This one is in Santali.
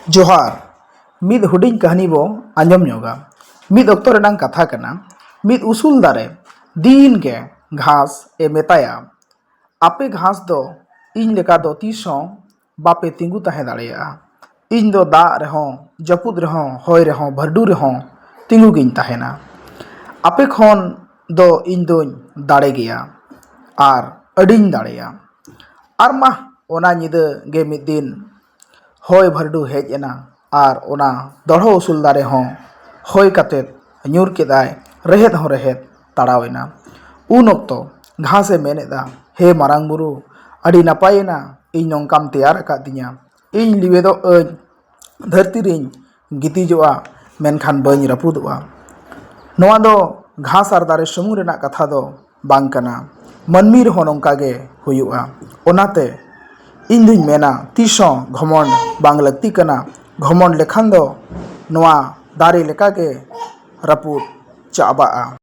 जोहार मिद हुडिंग कहानी बो आंजम योगा मिद ऑक्तो रेनांग कथा कना मिद उसूल दारे दिन के घास ए मेताया आपे घास दो इन लेका दो तीसों बापे तिंगु ताहे दाड़ेया इन दो दा रहो जपुद रहो होय रहो भरडू रहो तिंगु गिन ताहेना आपे खोन दो इन दोन दाड़े गया आर अडिंग दाड़ेया आर मा ओना निदे गे मिद दिन होय भरडू हेज एना आर ओना दढ़ो उसूल दारे हों होय काते ᱧᱩᱨ केदाय रेहेद हों रेहेद ताड़ावेना उन ऑक्तो घासे मेनेदा हे मारांग बुरु अड़ी नापायेना इन नोंकाम तैयार अकादिया इन लिवेदो धरती रिन गितिजोआ मेनखान बाñ रापुदोआ नोआ दो घास आर दारे सुमुंग रेना कथा दो बांग कना मनमी रहो नोंकागे हुयुआ ओनाते इन दुñ मेना तीसों घमंड बांग लगती कना घमंड लेखान दो नोआ दारे लेकागे रापुद चाबाआ।